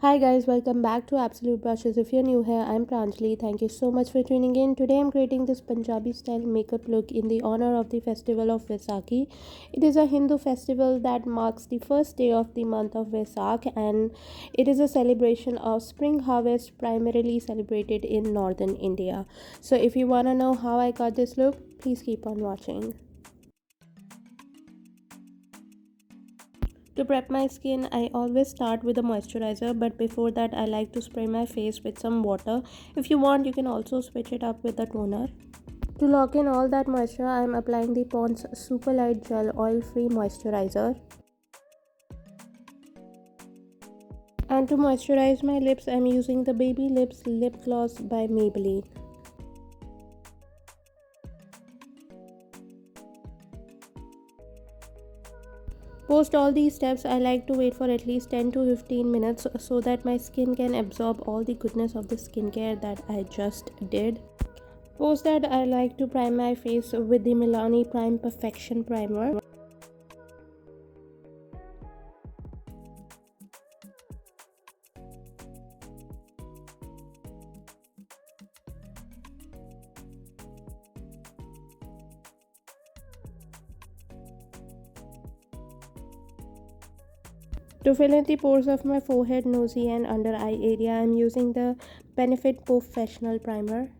Hi guys, welcome back to Absolute Brushes. If you're new here, I'm Pranjali. Thank you so much for tuning in. Today I'm creating this Punjabi style makeup look in the honor of the festival of Vaisakhi. It is a Hindu festival that marks the first day of the month of Vaisakh, and it is a celebration of spring harvest primarily celebrated in northern India. So if you want to know how I got this look, please keep on watching. To prep my skin, I always start with a moisturizer, but before that, I like to spray my face with some water. If you want, you can also switch it up with a toner. To lock in all that moisture, I am applying the Pond's Super Light Gel Oil Free Moisturizer. And to moisturize my lips, I am using the Baby Lips Lip Gloss by Maybelline. Post all these steps, I like to wait for at least 10 to 15 minutes so that my skin can absorb all the goodness of the skincare that I just did. Post that, I like to prime my face with the Milani Prime Perfection Primer. To fill in the pores of my forehead, nosy and under eye area, I am using the Benefit Professional Primer.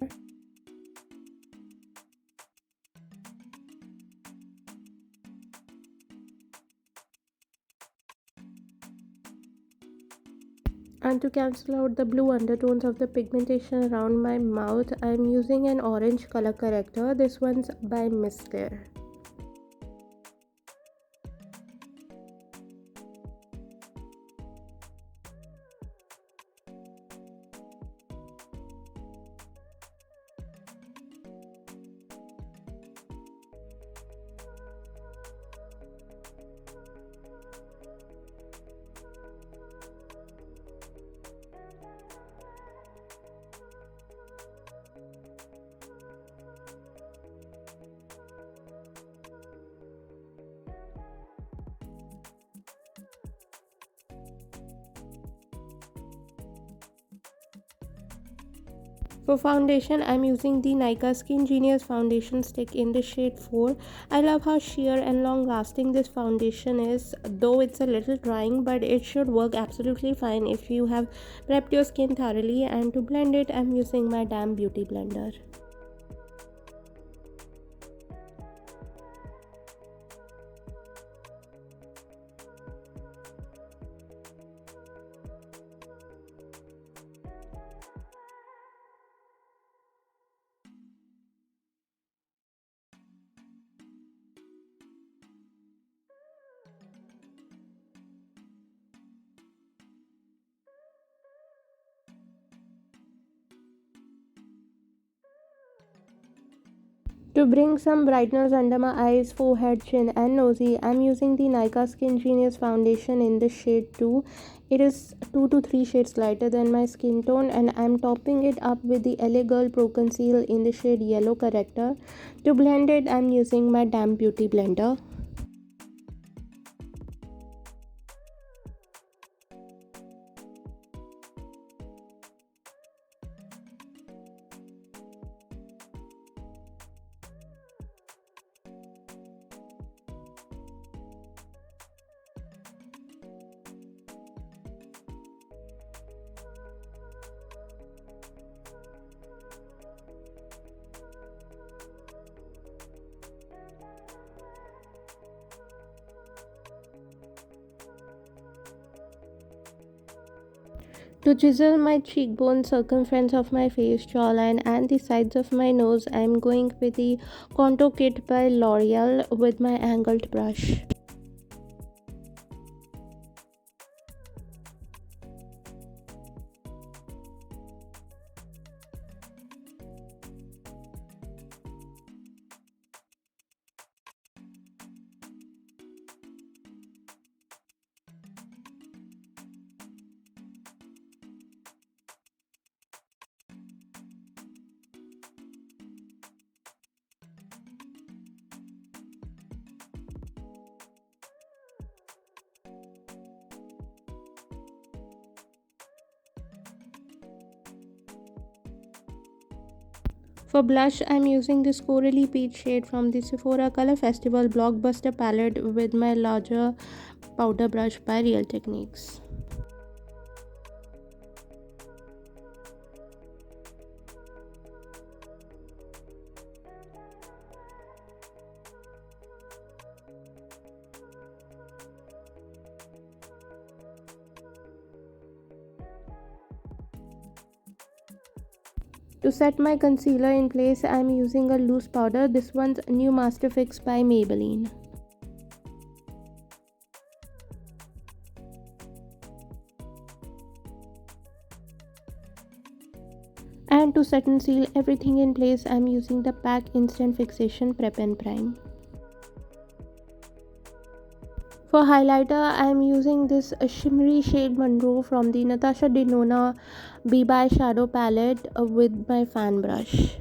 And to cancel out the blue undertones of the pigmentation around my mouth, I am using an orange color corrector. This one's by Miss Claire. For foundation, I'm using the Nykaa Skin Genius foundation stick in the shade 4. I love how sheer and long lasting this foundation is, though it's a little drying, but it should work absolutely fine if you have prepped your skin thoroughly. And to blend it, I'm using my Damn Beauty blender. To bring some brightness under my eyes, forehead, chin and nosy, I'm using the Nykaa Skin Genius foundation in the shade 2. It is 2 to 3 shades lighter than my skin tone, and I'm topping it up with the LA Girl Pro Conceal in the shade Yellow Corrector. To blend it, I'm using my Damn Beauty blender. To chisel my cheekbone, circumference of my face, jawline and the sides of my nose, I am going with the Contour Kit by L'Oreal with my angled brush. For blush, I'm using this corally peach shade from the Sephora Color Festival Blockbuster palette with my larger powder brush by Real Techniques. To set my concealer in place, I'm using a loose powder. This one's New Master Fix by Maybelline. And to set and seal everything in place, I'm using the PAC Instant Fixation Prep and Prime. For highlighter, I'm using this shimmery shade Monroe from the Natasha Denona Be By Shadow palette with my fan brush.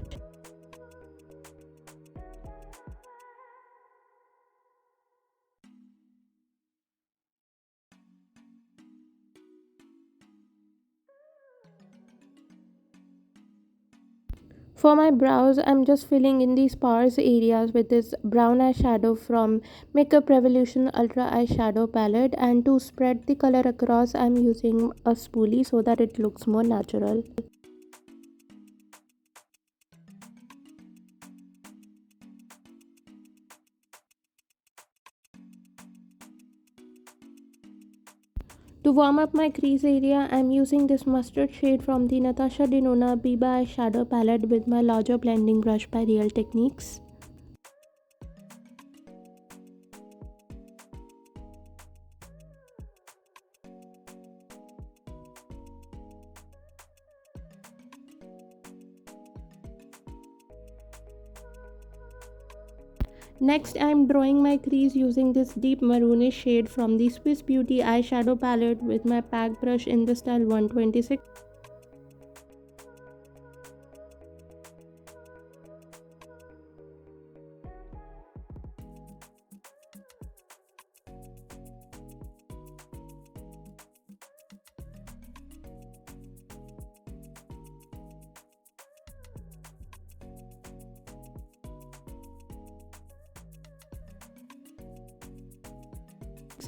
For my brows, I'm just filling in the sparse areas with this brown eyeshadow from Makeup Revolution Ultra Eyeshadow palette, and to spread the color across, I'm using a spoolie so that it looks more natural. To warm up my crease area, I'm using this mustard shade from the Natasha Denona Biba eyeshadow palette with my larger blending brush by Real Techniques. Next, I'm drawing my crease using this deep maroonish shade from the Swiss Beauty eyeshadow palette with my pack brush in the style 126.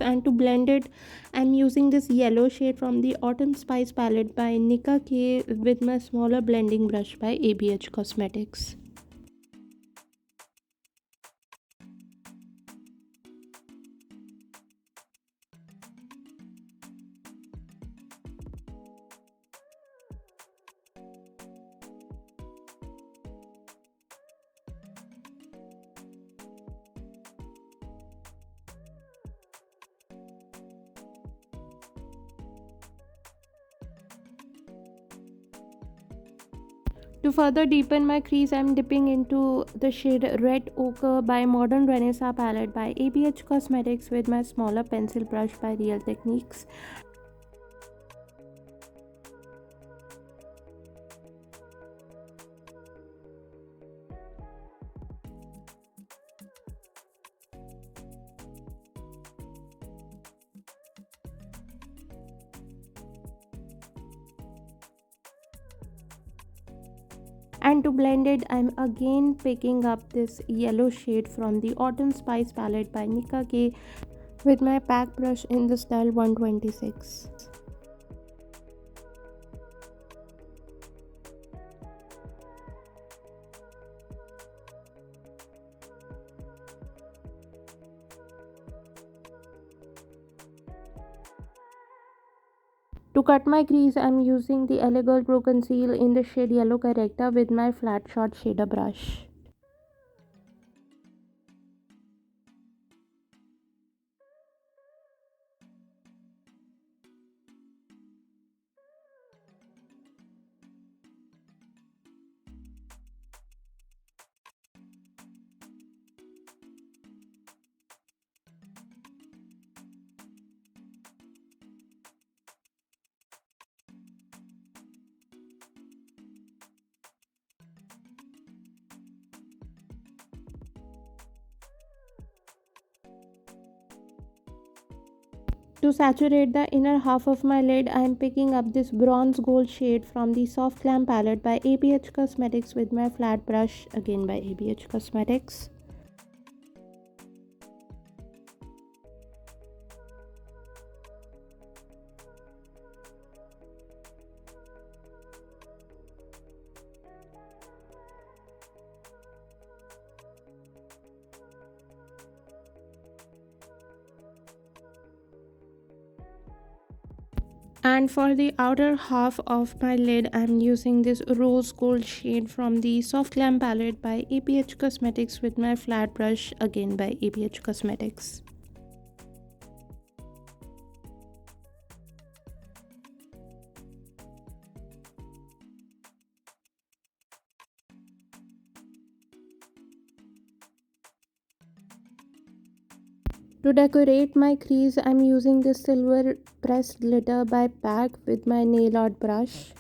And to blend it, I'm using this yellow shade from the Autumn Spice palette by Nika K with my smaller blending brush by ABH Cosmetics. To further deepen my crease, I'm dipping into the shade Red Ochre by Modern Renaissance palette by ABH Cosmetics with my smaller pencil brush by Real Techniques. And to blend it, I'm again picking up this yellow shade from the Autumn Spice palette by Nika K with my pack brush in the style 126. To cut my crease, I'm using the LA Girl Pro Conceal in the shade Yellow Corrector with my flat short shader brush. To saturate the inner half of my lid, I am picking up this bronze gold shade from the Soft Glam palette by ABH Cosmetics with my flat brush, again by ABH Cosmetics. And for the outer half of my lid, I'm using this rose gold shade from the Soft Glam palette by ABH Cosmetics with my flat brush, again by ABH Cosmetics. To decorate my crease, I'm using this silver pressed glitter by PAC with my nail art brush.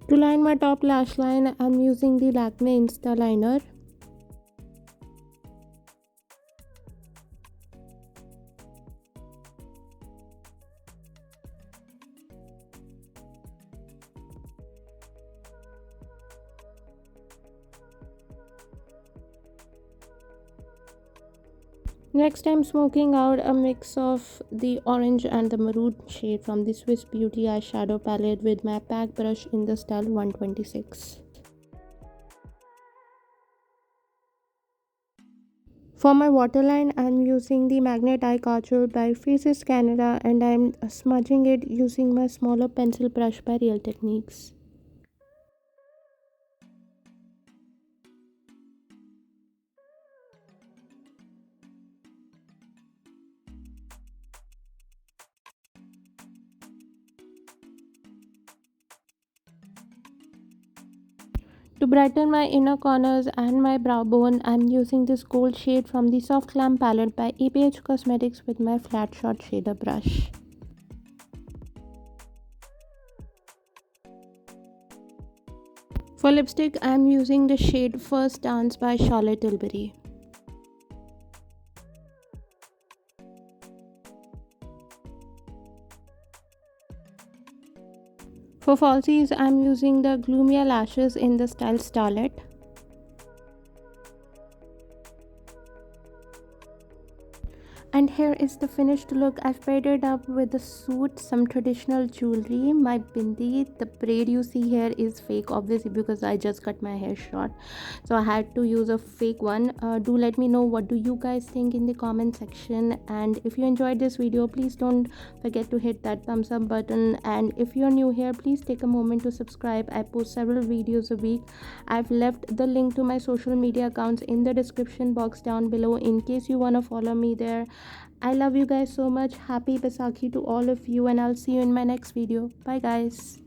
To line my top lash line, I'm using the Lakme Insta Liner. Next, I'm smoking out a mix of the orange and the maroon shade from the Swiss Beauty eyeshadow palette with my PAC brush in the style 126. For my waterline, I'm using the Magnet Eye Kajal by Faces Canada, and I'm smudging it using my smaller pencil brush by Real Techniques. To brighten my inner corners and my brow bone, I'm using this gold shade from the Soft Glam palette by ABH Cosmetics with my flat shot shader brush. For lipstick, I'm using the shade First Dance by Charlotte Tilbury. For falsies, I'm using the Gloomier lashes in the style Starlet. And here is the finished look. I've paired it up with the suit, some traditional jewelry, my bindi. The braid you see here is fake, obviously, because I just cut my hair short, so I had to use a fake one. Do let me know what do you guys think in the comment section, and if you enjoyed this video, please don't forget to hit that thumbs up button. And if you're new here, please take a moment to subscribe. I post several videos a week. I've left the link to my social media accounts in the description box down below in case you want to follow me there. I love you guys so much. Happy Vaisakhi to all of you, and I'll see you in my next video. Bye guys.